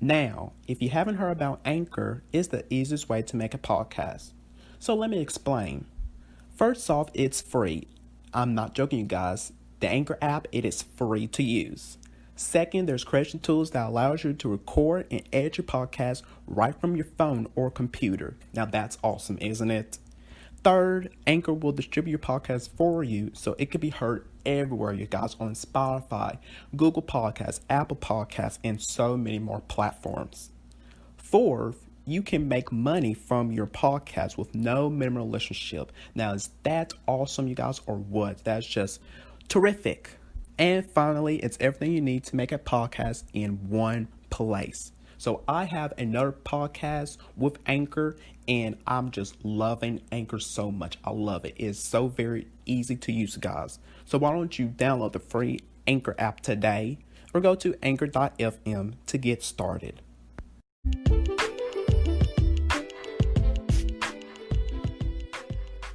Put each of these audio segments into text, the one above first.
Now, if you haven't heard about Anchor, it's the easiest way to make a podcast. So let me explain. First off, it's free. I'm not joking, you guys. The Anchor app, it is free to use. Second, there's creation tools that allows you to record and edit your podcast right from your phone or computer. Now that's awesome, isn't it? Third, Anchor will distribute your podcast for you so it can be heard everywhere, you guys, on Spotify, Google Podcasts, Apple Podcasts, and so many more platforms. Fourth, you can make money from your podcast with no minimum listenership. Now, is that awesome, you guys, or what? That's just terrific. And finally, it's everything you need to make a podcast in one place. So I have another podcast with Anchor, and I'm just loving Anchor so much. I love it. It's so very easy to use, guys. So why don't you download the free Anchor app today or go to anchor.fm to get started.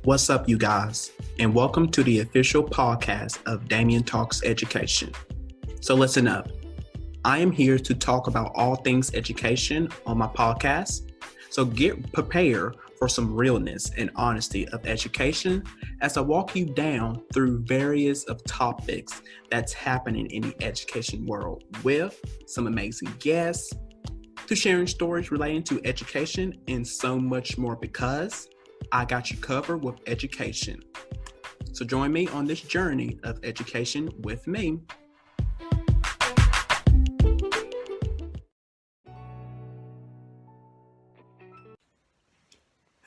What's up, you guys, and welcome to the official podcast of Damian Talks Education. So listen up. I am here to talk about all things education on my podcast. So get prepared for some realness and honesty of education as I walk you down through various of topics that's happening in the education world with some amazing guests, to sharing stories relating to education and so much more, because I got you covered with education. So join me on this journey of education with me.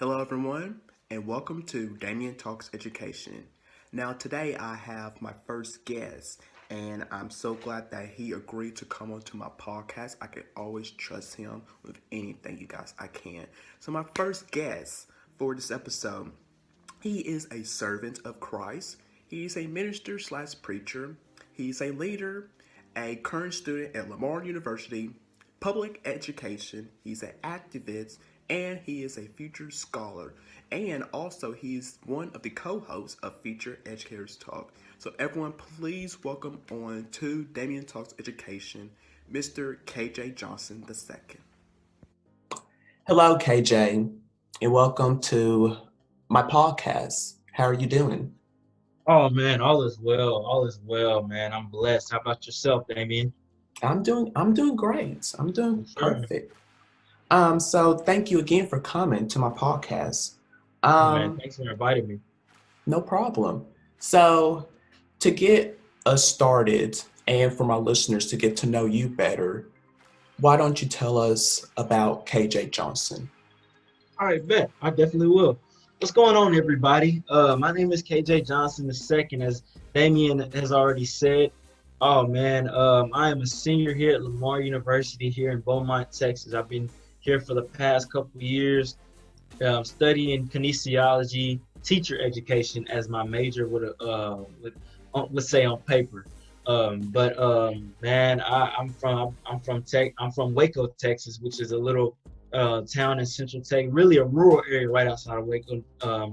Hello everyone, and welcome to Damian Talks Education. Now today I have my first guest, and I'm so glad that he agreed to come onto my podcast. I can always trust him with anything, you guys, I can. So my first guest for this episode, he is a servant of Christ. He's a minister / preacher. He's a leader, a current student at Lamar University, public education. He's an activist, and he is a future scholar. And also, he's one of the co-hosts of Future Educators Talk. So everyone, please welcome on to Damian Talks Education, Mr. KJ Johnson II. Hello, KJ, and welcome to my podcast. How are you doing? Oh man, all is well. All is well, man. I'm blessed. How about yourself, Damian? I'm doing great. I'm doing Sure. perfect. So thank you again for coming to my podcast. Oh man, thanks for inviting me. No problem. So to get us started and for my listeners to get to know you better, why don't you tell us about KJ Johnson? All right, bet. I definitely will. What's going on, everybody? My name is KJ Johnson II, as Damian has already said. Oh man, I am a senior here at Lamar University here in Beaumont, Texas. I've been here for the past couple of years, studying kinesiology, teacher education as my major would let's say on paper. Man, I'm from Waco, Texas, which is a little town in Central Texas, really a rural area right outside of Waco,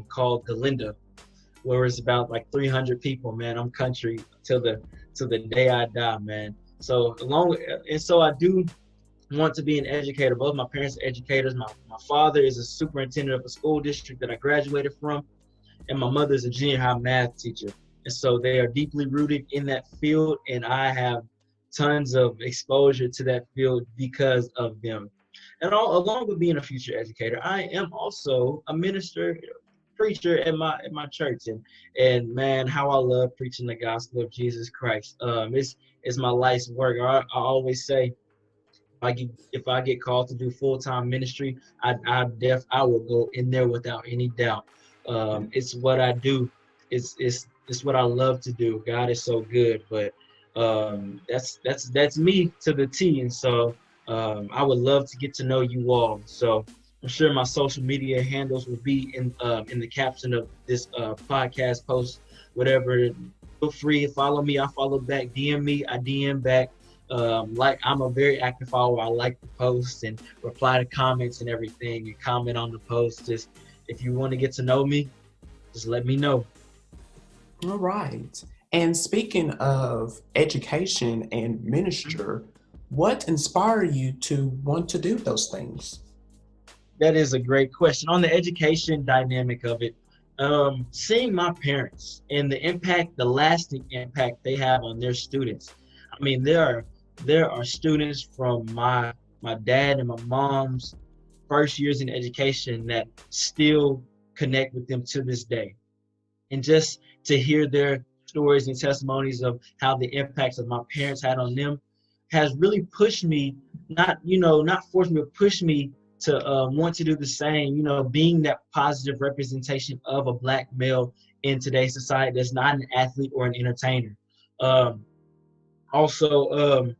called Galinda, where it's about like 300 people. Man, I'm country till the day I die, man. So I do want to be an educator. Both my parents are educators. My father is a superintendent of a school district that I graduated from, and my mother is a junior high math teacher. And so they are deeply rooted in that field, and I have tons of exposure to that field because of them. And along with being a future educator, I am also a minister, preacher at my church, and man, how I love preaching the gospel of Jesus Christ. It's my life's work. I always say, if I get called to do full-time ministry, I will go in there without any doubt. It's what I do. It's what I love to do. God is so good, but that's me to the T. And so I would love to get to know you all. So I'm sure my social media handles will be in the caption of this podcast post, whatever. Feel free to follow me. I follow back. DM me. I DM back. Like, I'm a very active follower. I like the posts and reply to comments and everything, and comment on the post. Just if you want to get to know me, just let me know. All right. And speaking of education and minister, What inspired you to want to do those things? That is a great question. On the education dynamic of it, seeing my parents and the impact, the lasting impact they have on their students. I mean, there are students from my dad and my mom's first years in education that still connect with them to this day. And just to hear their stories and testimonies of how the impacts of my parents had on them has really pushed me, not forced me, but pushed me to want to do the same, being that positive representation of a black male in today's society that's not an athlete or an entertainer. Um, also,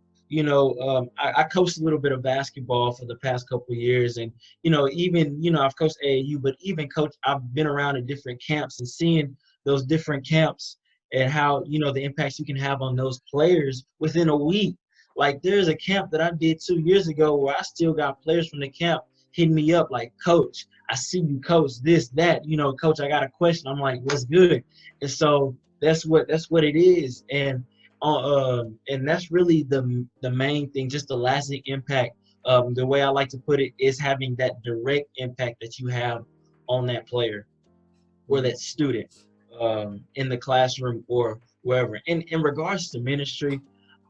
I coached a little bit of basketball for the past couple of years, and even I've coached AAU, but even I've been around in different camps and seeing those different camps and how the impacts you can have on those players within a week. Like there's a camp that I did 2 years ago where I still got players from the camp hitting me up like, Coach, I see you coach this, that, Coach, I got a question. I'm like, what's good? And so that's what it is. And that's really the main thing, just the lasting impact. The way I like to put it is having that direct impact that you have on that player or that student in the classroom or wherever. And in regards to ministry,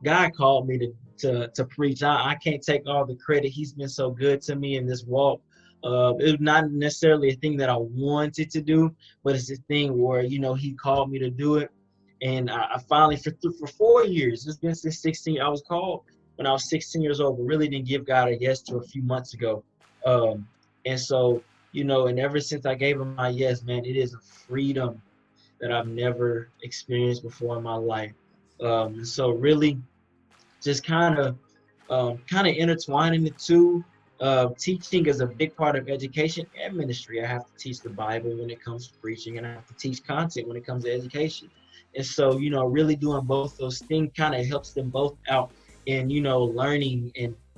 God called me to preach. I can't take all the credit. He's been so good to me in this walk. It's not necessarily a thing that I wanted to do, but it's a thing where he called me to do it. And I finally, for 4 years, it's been since 16. I was called when I was 16 years old, but really didn't give God a yes to a few months ago. And so, and ever since I gave him my yes, man, it is a freedom that I've never experienced before in my life. And so really just kind of intertwining the two. Teaching is a big part of education and ministry. I have to teach the Bible when it comes to preaching, and I have to teach content when it comes to education. And so, really doing both those things kind of helps them both out in, learning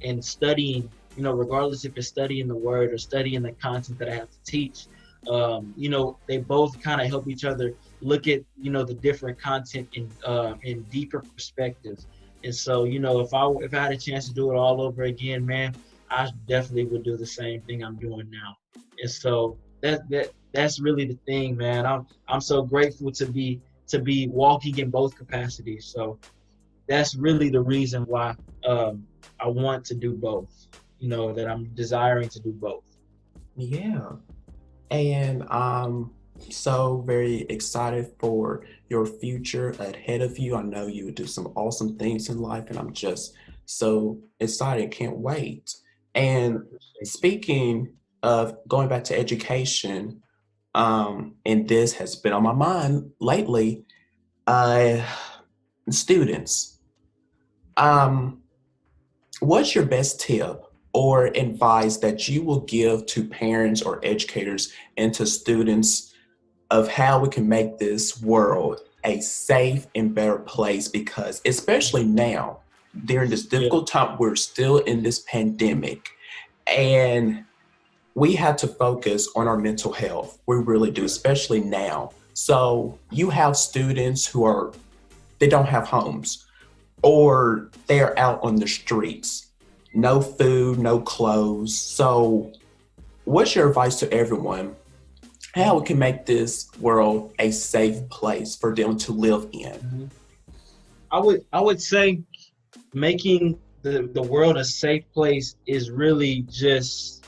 and studying, regardless if it's studying the word or studying the content that I have to teach. They both kind of help each other look at, the different content in deeper perspectives. And so, if I had a chance to do it all over again, man, I definitely would do the same thing I'm doing now. And so that's really the thing, man. I'm so grateful to be walking in both capacities. So that's really the reason why I want to do both. That I'm desiring to do both. Yeah. And I'm so very excited for your future ahead of you. I know you would do some awesome things in life, and I'm just so excited. Can't wait. And speaking of going back to education, and this has been on my mind lately, uh, students. Um, what's your best tip or advice that you will give to parents or educators and to students of how we can make this world a safe and better place? Because especially now, during this difficult time, we're still in this pandemic, and we have to focus on our mental health. We really do, especially now. So you have students they don't have homes, or they're out on the streets, no food, no clothes. So what's your advice to everyone how we can make this world a safe place for them to live in? I would say making the world a safe place is really just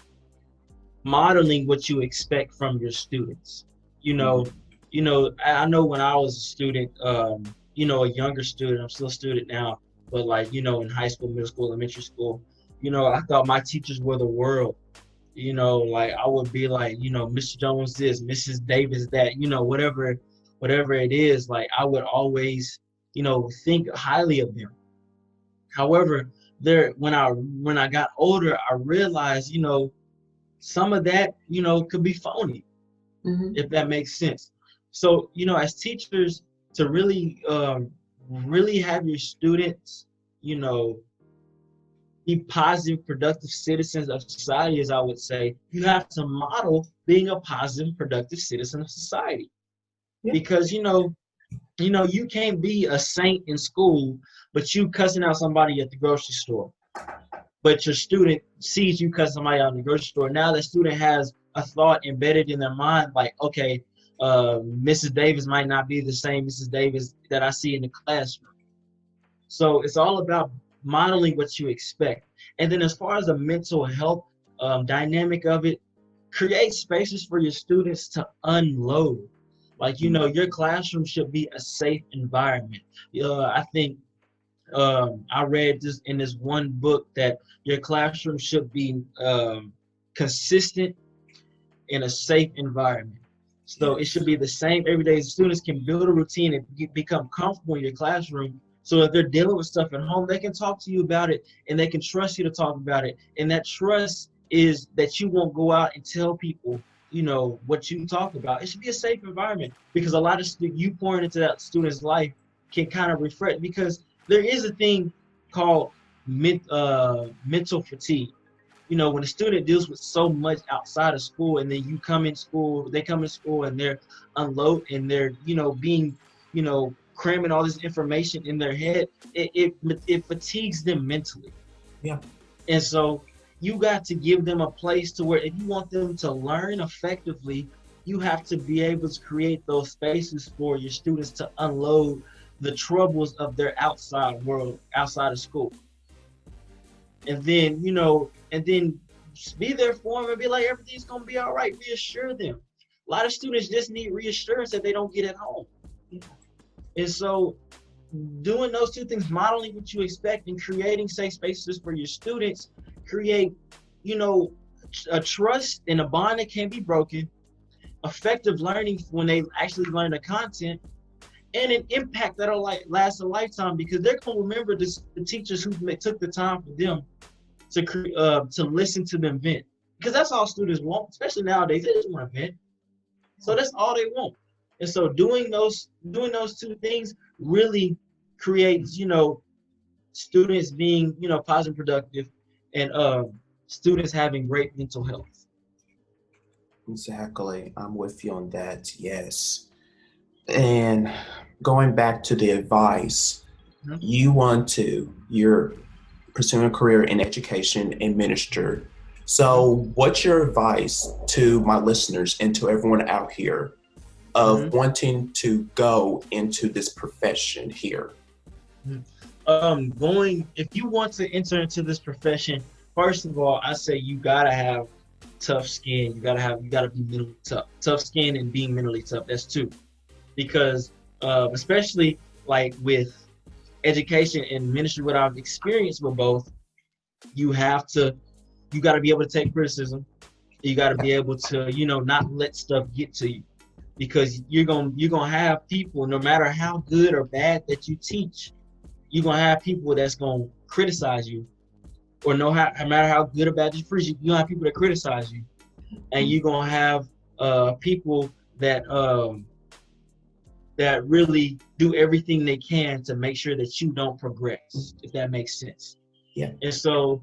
modeling what you expect from your students. I know when I was a student, a younger student, I'm still a student now, but like, in high school, middle school, elementary school, I thought my teachers were the world. Like I would be like, Mr. Jones this, Mrs. Davis that, whatever it is, like I would always, think highly of them. However, when I got older, I realized, some of that, could be phony, if that makes sense. So, as teachers, to really have your students, be positive, productive citizens of society, as I would say, you have to model being a positive, productive citizen of society. Yeah. Because, you can't be a saint in school, but you cussing out somebody at the grocery store. but your student sees you cut somebody out in the grocery store. Now the student has a thought embedded in their mind, like, okay, Mrs. Davis might not be the same Mrs. Davis that I see in the classroom. So it's all about modeling what you expect. And then as far as the mental health dynamic of it, create spaces for your students to unload. Like, your classroom should be a safe environment. I think I read this in this one book that your classroom should be consistent in a safe environment. So it should be the same every day. Students can build a routine and become comfortable in your classroom. So if they're dealing with stuff at home, they can talk to you about it and they can trust you to talk about it. And that trust is that you won't go out and tell people, what you talk about. It should be a safe environment, because a lot of you pouring into that student's life can kind of refresh, because there is a thing called mental fatigue. When a student deals with so much outside of school, and then they come in school and they're unload and they're, being, cramming all this information in their head, it fatigues them mentally. Yeah. And so you got to give them a place to where, if you want them to learn effectively, you have to be able to create those spaces for your students to unload the troubles of their outside world, outside of school. And then, be there for them and be like, everything's going to be all right. Reassure them. A lot of students just need reassurance that they don't get at home. And so doing those two things, modeling what you expect and creating safe spaces for your students, create, a trust and a bond that can't be broken, effective learning when they actually learn the content, and an impact that'll last a lifetime, because they're going to remember the teachers who took the time for them to listen to them vent, because that's all students want, especially nowadays. They just want to vent, so that's all they want. And so doing those two things really creates, students being, positive, productive, and students having great mental health. Exactly. I'm with you on that. Yes. And going back to the advice, you're pursuing a career in education and minister. So what's your advice to my listeners and to everyone out here of wanting to go into this profession here? If you want to enter into this profession, first of all, I say you gotta have tough skin. You gotta be mentally tough. Tough skin and being mentally tough. That's two. Because especially like with education and ministry, what I've experienced with both, you got to be able to take criticism. You got to be able to, not let stuff get to you, because you're gonna have people, no matter how good or bad that you teach, you're gonna have people that's gonna criticize you, or no matter how good or bad you preach, you're gonna have people that criticize you, and you're gonna have people that that really do everything they can to make sure that you don't progress, if that makes sense. Yeah. And so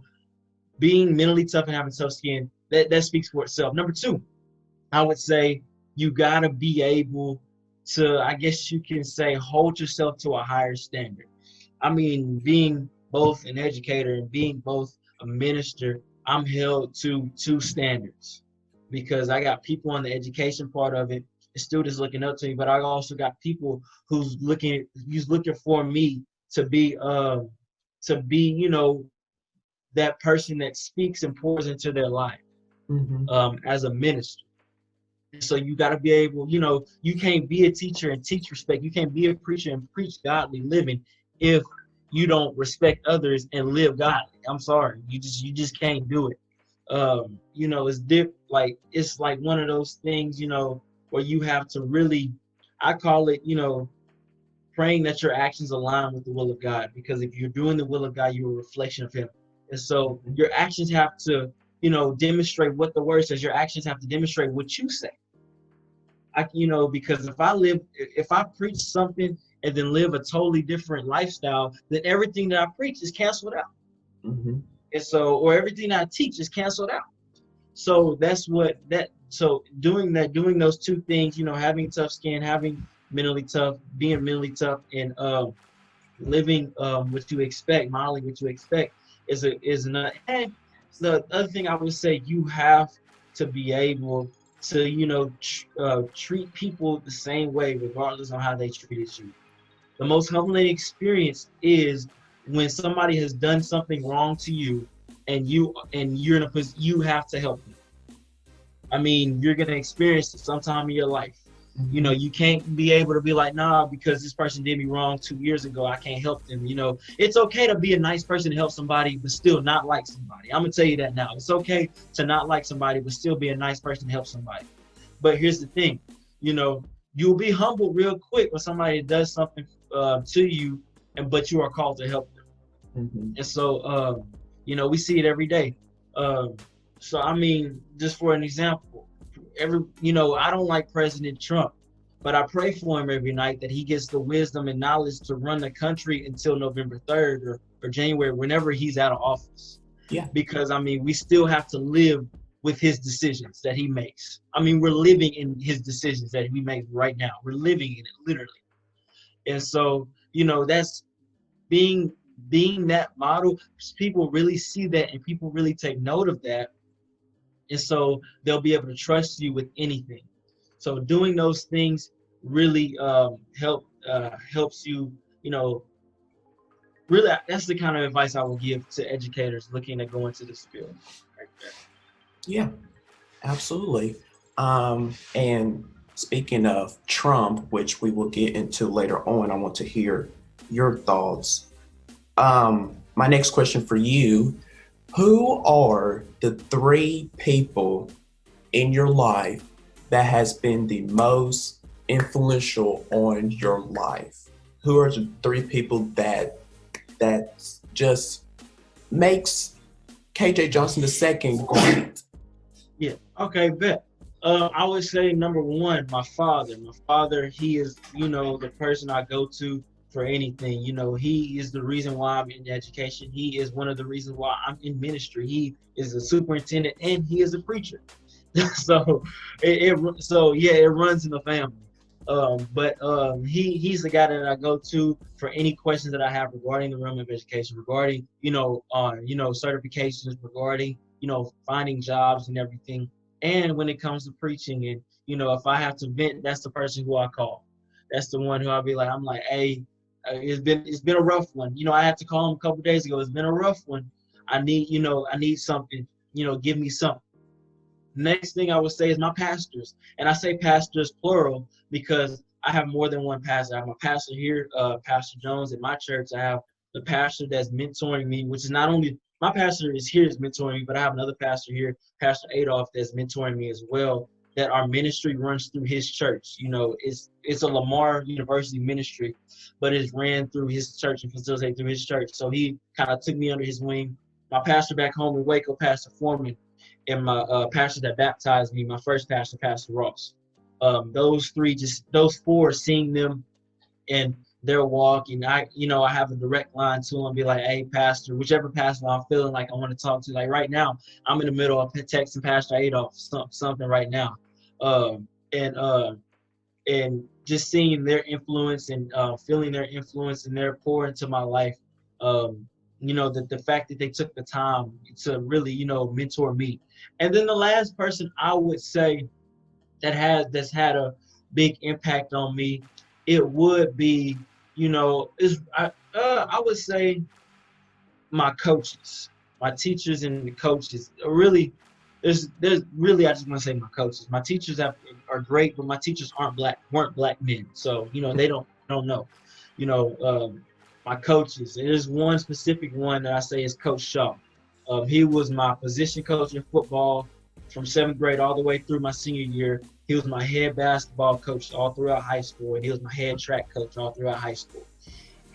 being mentally tough and having tough skin, that speaks for itself. Number two, I would say you gotta be able to, I guess you can say, hold yourself to a higher standard. I mean, being both an educator and being both a minister, I'm held to two standards, because I got people on the education part of it, students looking up to me, but I also got people who's looking for me to be that person that speaks and pours into their life as a minister. So you got to be able, you can't be a teacher and teach respect. You can't be a preacher and preach godly living if you don't respect others and live godly. I'm sorry, you just can't do it. It's like one of those things, where you have to really, I call it, praying that your actions align with the will of God, because if you're doing the will of God, you're a reflection of Him. And so your actions have to, demonstrate what the word says. Your actions have to demonstrate what you say. Because if I preach something and then live a totally different lifestyle, then everything that I preach is canceled out. And so, or everything I teach is canceled out. So so doing those two things, having tough skin, being mentally tough, and living what you expect, modeling what you expect, is not. And the other thing I would say, you have to be able to, treat people the same way, regardless of how they treated you. The most humbling experience is when somebody has done something wrong to you, and you're in a position you have to help them. I mean, you're gonna experience it sometime in your life. You can't be able to be like, nah, because this person did me wrong 2 years ago, I can't help them. It's okay to be a nice person to help somebody, but still not like somebody. I'm gonna tell you that now. It's okay to not like somebody, but still be a nice person to help somebody. But here's the thing, you'll be humbled real quick when somebody does something to you, but you are called to help them. And so, we see it every day. So I mean, just for an example, I don't like President Trump, but I pray for him every night that he gets the wisdom and knowledge to run the country until November 3rd or January, whenever he's out of office. Yeah. Because I mean, we still have to live with his decisions that he makes. I mean, we're living in his decisions that he makes right now. We're living in it, literally. And so, that's being that model. People really see that, and people really take note of that. And so they'll be able to trust you with anything. So doing those things really helps you, really, that's the kind of advice I will give to educators looking to go into this field. Right there. Yeah, absolutely. And speaking of Trump, which we will get into later on, I want to hear your thoughts. My next question for you, who are the 3 people in your life that has been the most influential on your life? Who are the 3 people that just makes KJ Johnson II great? Yeah. Okay, bet. I would say number 1, my father. My father, he is, the person I go to for anything. He is the reason why I'm in education. He is one of the reasons why I'm in ministry. He is a superintendent and he is a preacher. So it runs in the family. But he's the guy that I go to for any questions that I have regarding the realm of education, regarding certifications, regarding finding jobs and everything. And when it comes to preaching, and if I have to vent, that's the person who I call. That's the one who I'll be like, I'm like, hey, it's been a rough one. I had to call him a couple days ago. It's been a rough one. I need something. Give me something. Next thing I would say is my pastors. And I say pastors plural because I have more than one pastor. I have my pastor here, Pastor Jones, at my church. I have the pastor that's mentoring me, which is not only my pastor is here is mentoring me, but I have another pastor here, Pastor Adolph, that's mentoring me as well, that our ministry runs through his church. It's a Lamar University ministry, but it's ran through his church and facilitated through his church. So he kind of took me under his wing. My pastor back home in Waco, Pastor Foreman, and my pastor that baptized me, my first pastor, Pastor Ross. Those 4, seeing them and their walk, and I have a direct line to them, be like, hey, pastor, whichever pastor I'm feeling like I want to talk to. Like right now, I'm in the middle of texting Pastor Adolph something right now, and just seeing their influence and feeling their influence and their pour into my life. The fact that they took the time to really, mentor me. And then the last person I would say that's had a big impact on me, it would be, I would say my coaches, my teachers and the coaches. Really, there's really, I just want to say my coaches. My teachers are great, but my teachers weren't black men. So, they don't know. My coaches. There's one specific one that I say is Coach Shaw. He was my position coach in football from 7th grade all the way through my senior year. He was my head basketball coach all throughout high school, and he was my head track coach all throughout high school.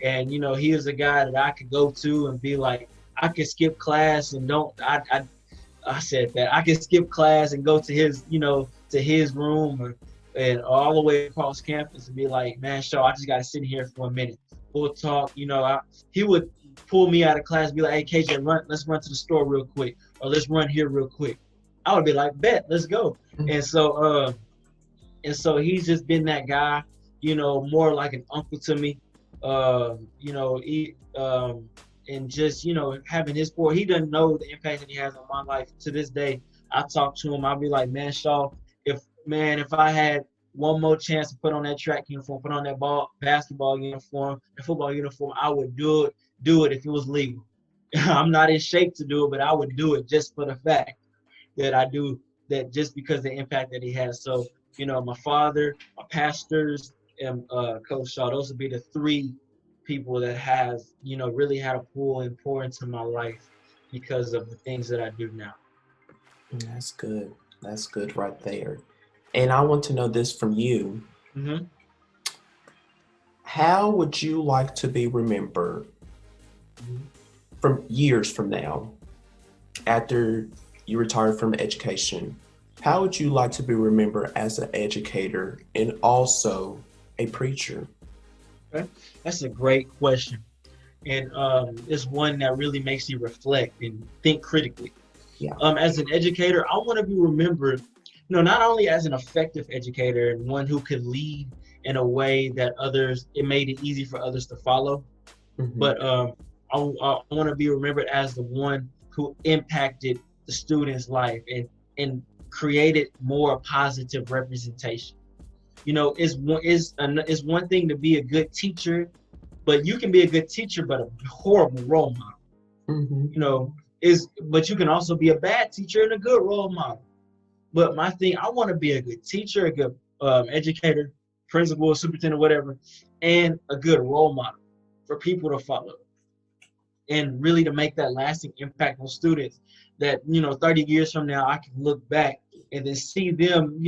And, he was a guy that I could go to and be like, I could skip class and I said that I could skip class and go to his, to his room and all the way across campus and be like, man, Shaw, I just got to sit here for a minute. We'll talk. He would pull me out of class and be like, hey, KJ, let's run to the store real quick, or let's run here real quick. I would be like, bet, let's go. And so he's just been that guy, more like an uncle to me. And and just, having his support. He doesn't know the impact that he has on my life to this day. I talk to him. I'll be like, man, Shaw, if I had one more chance to put on that track uniform, put on that basketball uniform, the football uniform, I would do it if it was legal. I'm not in shape to do it, but I would do it just for the fact that I do that, just because of the impact that he has. So, my father, my pastors, and Coach Shaw, those would be the three people that have, really had a pull and pour into my life because of the things that I do now. That's good. That's good right there. And I want to know this from you. Mm-hmm. How would you like to be remembered from years from now, after you retire from education? How would you like to be remembered as an educator and also a preacher? Okay. That's a great question. And it's one that really makes you reflect and think critically. Yeah. As an educator, I want to be remembered, not only as an effective educator and one who could lead in a way that it made it easy for others to follow, but I want to be remembered as the one who impacted the student's life and created more positive representation. It's one thing to be a good teacher, but you can be a good teacher but a horrible role model. But you can also be a bad teacher and a good role model. But my thing, I want to be a good teacher, a good educator, principal, superintendent, whatever, and a good role model for people to follow, and really to make that lasting impact on students that, 30 years from now, I can look back and then see them,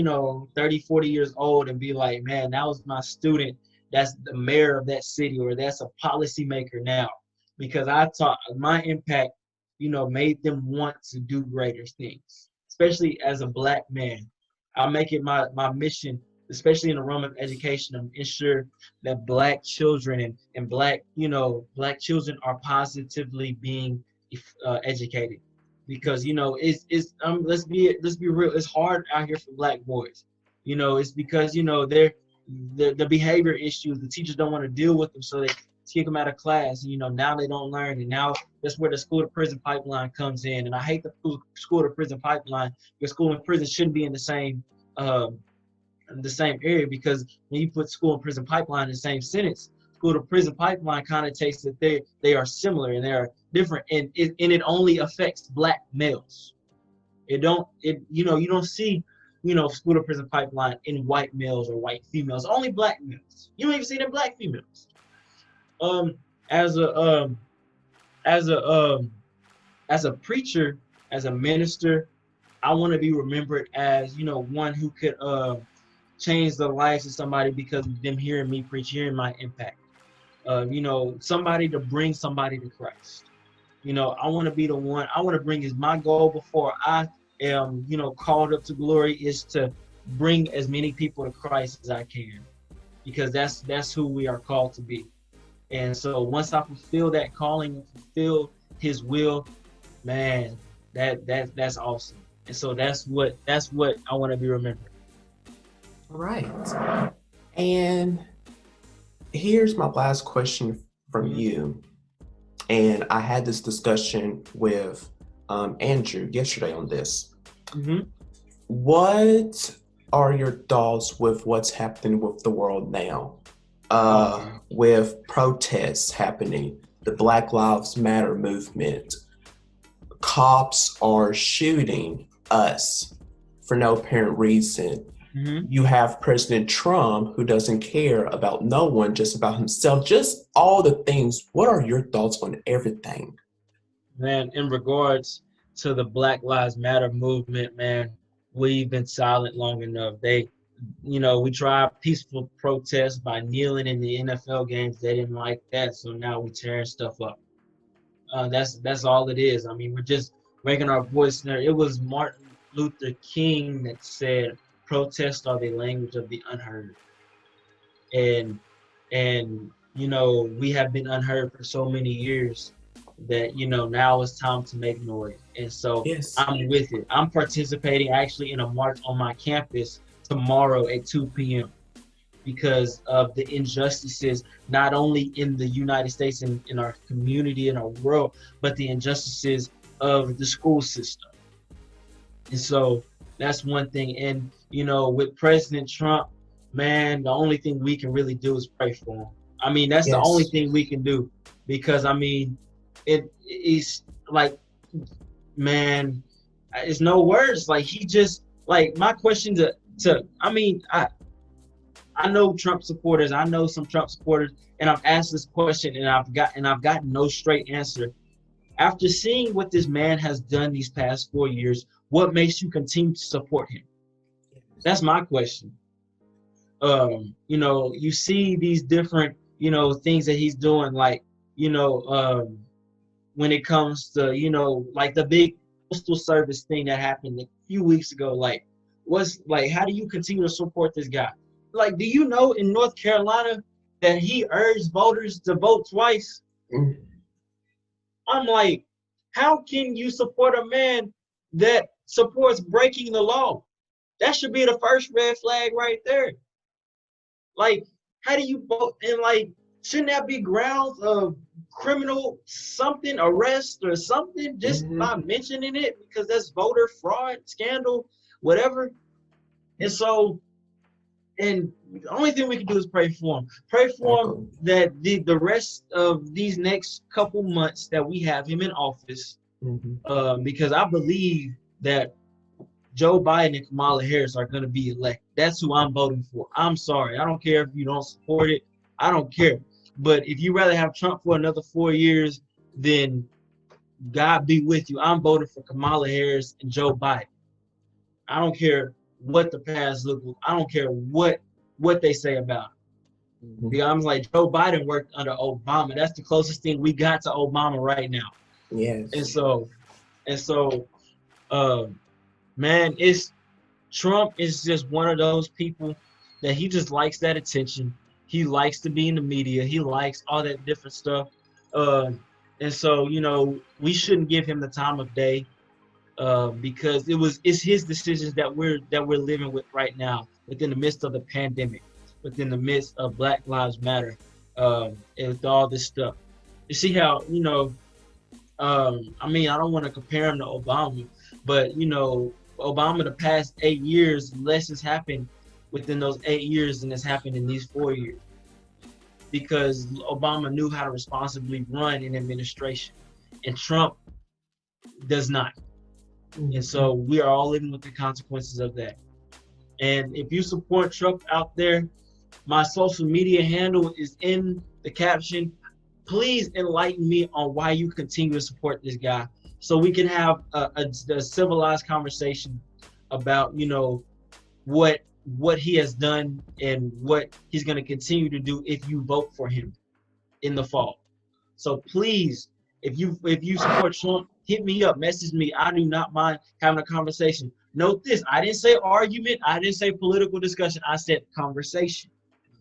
30, 40 years old and be like, man, that was my student. That's the mayor of that city, or that's a policymaker now, because I taught my impact, made them want to do greater things, especially as a Black man. I make it my mission, especially in the realm of education, to ensure that Black children and Black children are positively being educated, because let's be real, it's hard out here for Black boys. It's because they're the behavior issues, the teachers don't want to deal with them, so they kick them out of class. Now they don't learn, and now that's where the school to prison pipeline comes in. And I hate the school to prison pipeline, because school and prison shouldn't be in the same area, because when you put school and prison pipeline in the same sentence, school to prison pipeline connotates that they are similar and they are different, and it only affects Black males. You don't see school to prison pipeline in white males or white females, only Black males. You don't even see it in Black females. As a preacher, as a minister, I want to be remembered as, one who could change the lives of somebody because of them hearing me preach, hearing my impact. Somebody to bring somebody to Christ. I want to be the one. I want to bring, is my goal before I am, called up to glory, is to bring as many people to Christ as I can, because that's who we are called to be. And so once I fulfill that calling and fulfill His will, man, that's awesome. And so that's what I want to be remembered. All right. And here's my last question from you. And I had this discussion with Andrew yesterday on this. Mm-hmm. What are your thoughts with what's happening with the world now? With protests happening, the Black Lives Matter movement, cops are shooting us for no apparent reason. Mm-hmm. You have President Trump, who doesn't care about no one, just about himself, just all the things. What are your thoughts on everything? Man, in regards to the Black Lives Matter movement, man, we've been silent long enough. We tried peaceful protests by kneeling in the NFL games. They didn't like that, so now we're tearing stuff up. That's all it is. I mean, we're just making our voice there. It was Martin Luther King that said, "Protests are the language of the unheard." And we have been unheard for so many years that now it's time to make noise. And so Yes. I'm with it. I'm participating actually in a march on my campus tomorrow at 2 p.m. because of the injustices, not only in the United States and in our community, in our world, but the injustices of the school system. And so that's one thing. And, with President Trump, man, the only thing we can really do is pray for him. I mean, that's the only Yes. thing we can do, because, I mean, it is like, man, it's no words. Like, he just, like, my question I mean, I know Trump supporters. I know some Trump supporters, and I've asked this question, and I've gotten no straight answer. After seeing what this man has done these past 4 years, what makes you continue to support him? That's my question. You see these different, things that he's doing, like, when it comes to, like the big postal service thing that happened a few weeks ago, like, how do you continue to support this guy? Like, do you know in North Carolina that he urged voters to vote twice? Mm. I'm like, how can you support a man that supports breaking the law? That should be the first red flag right there. Like, how do you vote? And like, shouldn't that be grounds of criminal something, arrest or something, just by mentioning it? Because that's voter fraud, scandal, whatever. And so, and the only thing we can do is pray for him. Pray for him that the rest of these next couple months that we have him in office, because I believe that Joe Biden and Kamala Harris are going to be elected. That's who I'm voting for. I'm sorry. I don't care if you don't support it. I don't care. But if you rather have Trump for another 4 years, then God be with you. I'm voting for Kamala Harris and Joe Biden. I don't care what the past look like. I don't care what they say about it. Because I'm like, Joe Biden worked under Obama. That's the closest thing we got to Obama right now. Yes. And so, man, Trump is just one of those people that he just likes that attention. He likes to be in the media. He likes all that different stuff. And so, we shouldn't give him the time of day, because it's his decisions that we're living with right now, within the midst of the pandemic, within the midst of Black Lives Matter, and with all this stuff. You see how, I mean, I don't want to compare him to Obama, but Obama, the past 8 years, less has happened within those 8 years than has happened in these 4 years, because Obama knew how to responsibly run an administration, and Trump does not. And so we are all living with the consequences of that. And if you support Trump out there, my social media handle is in the caption. Please enlighten me on why you continue to support this guy, so we can have a civilized conversation about, what he has done and what he's going to continue to do if you vote for him in the fall. So please, if you support Trump, hit me up, message me. I do not mind having a conversation. Note this: I didn't say argument, I didn't say political discussion. I said conversation.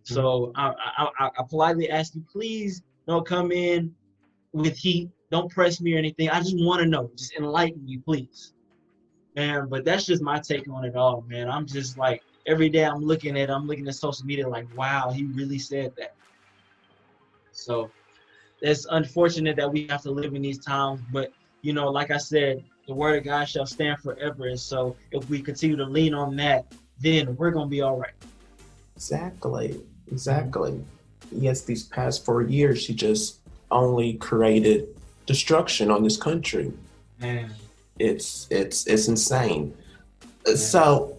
So I politely ask you, please don't come in with heat. Don't press me or anything. I just want to know. Just enlighten me, please. But that's just my take on it all, man. I'm just like, every day I'm looking at social media like, wow, he really said that. So it's unfortunate that we have to live in these times, but like I said, the word of God shall stand forever. And so if we continue to lean on that, then we're gonna be all right. Exactly. Yes, these past 4 years, she just only created destruction on this country. Man. It's insane. Man. So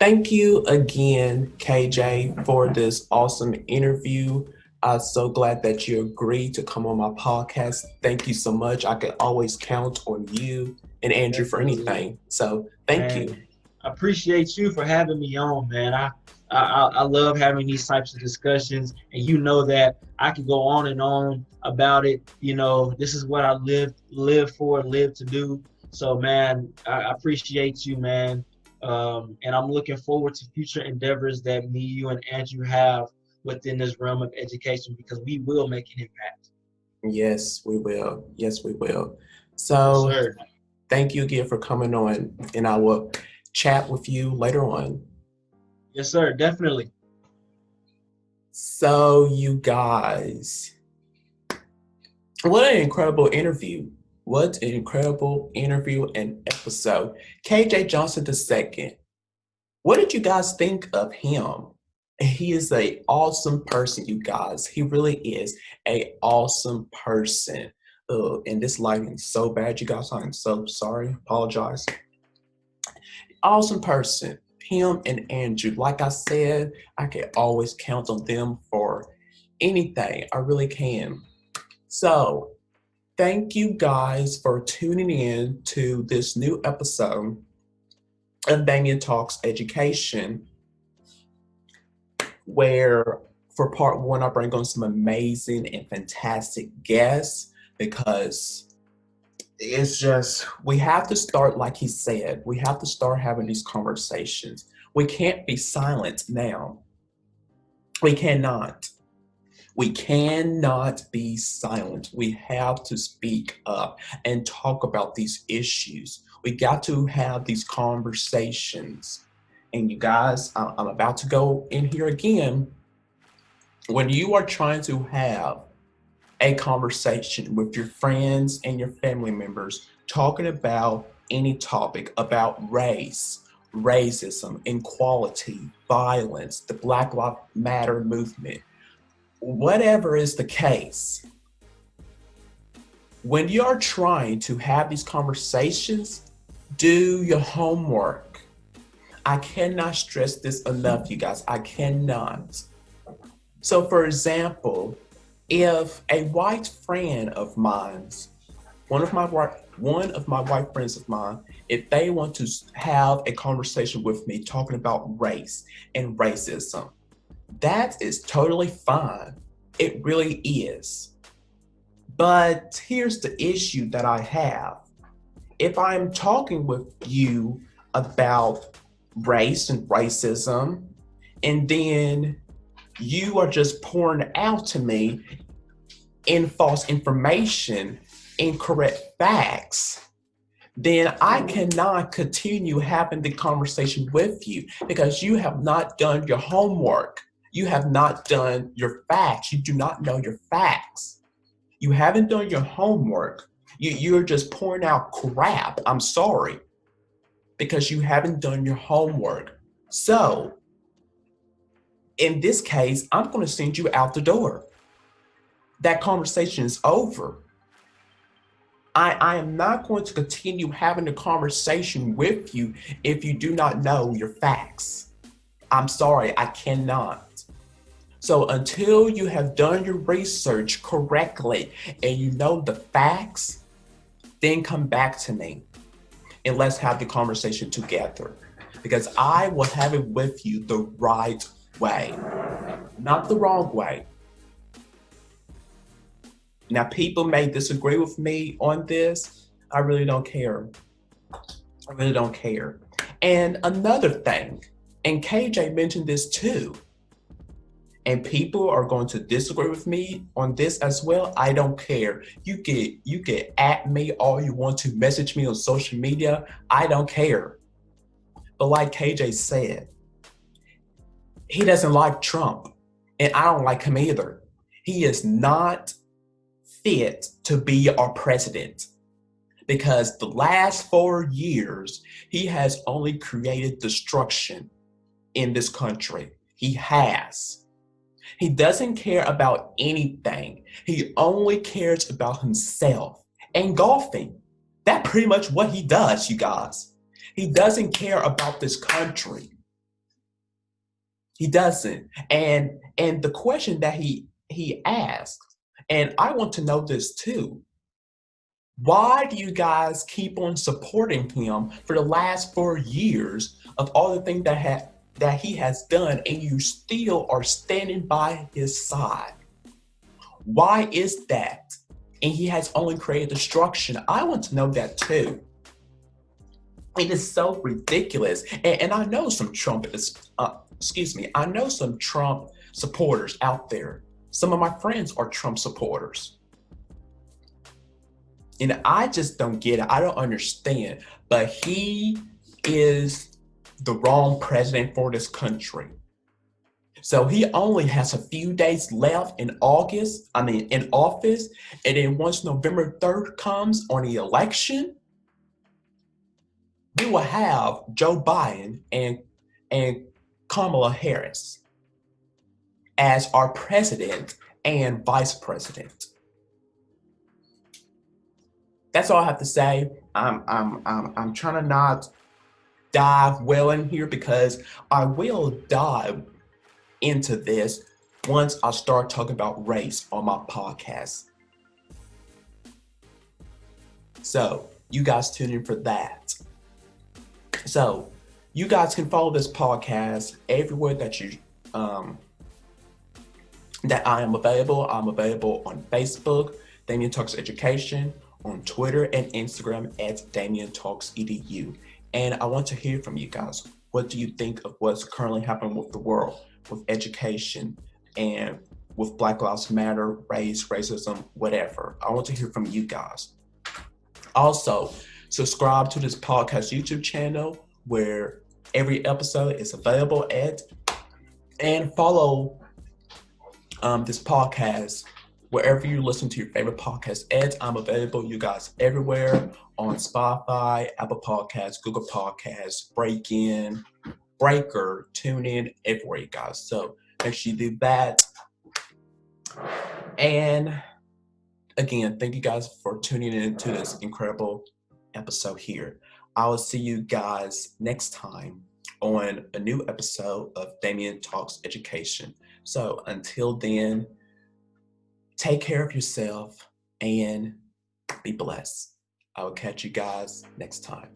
thank you again, KJ, for this awesome interview. I'm so glad that you agreed to come on my podcast. Thank you so much. I can always count on you and Andrew for anything. So thank you. I appreciate you for having me on, man. I love having these types of discussions, and that I could go on and on about it. This is what I live for, live to do. So, man, I appreciate you, man. And I'm looking forward to future endeavors that me, you, and Andrew have within this realm of education, because we will make an impact. Yes, we will. So, yes, thank you again for coming on, and I will chat with you later on. Yes, sir. Definitely. So, you guys, what an incredible interview. What an incredible interview and episode. KJ Johnson II. What did you guys think of him? He is a awesome person, you guys. He really is a awesome person. And this lighting is so bad, you guys. I'm so sorry. Apologize. Awesome person. Him and Andrew. Like I said, I can always count on them for anything. I really can. So, thank you guys for tuning in to this new episode of Damian Talks Education, where for part one, I bring on some amazing and fantastic guests because it's just, we have to start, like he said, we have to start having these conversations. We can't be silent now. We cannot. We cannot be silent. We have to speak up and talk about these issues. We got to have these conversations. And you guys, I'm about to go in here again. When you are trying to have a conversation with your friends and your family members, talking about any topic, about race, racism, inequality, violence, the Black Lives Matter movement, whatever is the case, when you're trying to have these conversations, do your homework. I cannot stress this enough, you guys. I cannot. So, for example, if a white friend of mine, one of my white friends of mine, if they want to have a conversation with me talking about race and racism, that is totally fine. It really is. But here's the issue that I have. If I'm talking with you about race and racism, and then you are just pouring out to me in false information, incorrect facts, then I cannot continue having the conversation with you because you have not done your homework. You have not done your facts. You do not know your facts. You haven't done your homework. You're just pouring out crap. I'm sorry. Because you haven't done your homework. So, in this case, I'm going to send you out the door. That conversation is over. I am not going to continue having a conversation with you if you do not know your facts. I'm sorry, I cannot. So until you have done your research correctly and you know the facts, then come back to me and let's have the conversation together. Because I will have it with you the right way, not the wrong way. Now, people may disagree with me on this. I really don't care. I really don't care. And another thing, and KJ mentioned this too, and people are going to disagree with me on this as well. I don't care. You get at me all you want to, message me on social media. I don't care. But like KJ said, he doesn't like Trump, and I don't like him either. He is not fit to be our president because the last 4 years, he has only created destruction in this country. He has. He doesn't care about anything. He only cares about himself and golfing. That's pretty much what he does, you guys. He doesn't care about this country. He doesn't. And the question that he asked, and I want to know this too. Why do you guys keep on supporting him for the last 4 years of all the things that he has done, and you still are standing by his side? Why is that? And he has only created destruction. I want to know that too. It is so ridiculous. And I know some I know some Trump supporters out there. Some of my friends are Trump supporters. And I just don't get it. I don't understand. But he is the wrong president for this country. So he only has a few days left in office, and then once November 3rd comes on the election, we will have Joe Biden and Kamala Harris as our president and vice president. That's all I have to say. I'm trying to not dive well in here because I will dive into this once I start talking about race on my podcast. So you guys tune in for that. So you guys can follow this podcast everywhere that that I am available. I'm available on Facebook, Damian Talks Education, on Twitter and Instagram at Damian Talks EDU. And I want to hear from you guys. What do you think of what's currently happening with the world, with education, and with Black Lives Matter, race, racism, whatever? I want to hear from you guys. Also, subscribe to this podcast YouTube channel where every episode is available at, and follow this podcast wherever you listen to your favorite podcast ads. I'm available, you guys, everywhere on Spotify, Apple Podcasts, Google Podcasts, Breaker, TuneIn, everywhere, you guys. So make sure you do that. And again, thank you guys for tuning in to this incredible episode here. I will see you guys next time on a new episode of Damian Talks Education. So until then, take care of yourself and be blessed. I will catch you guys next time.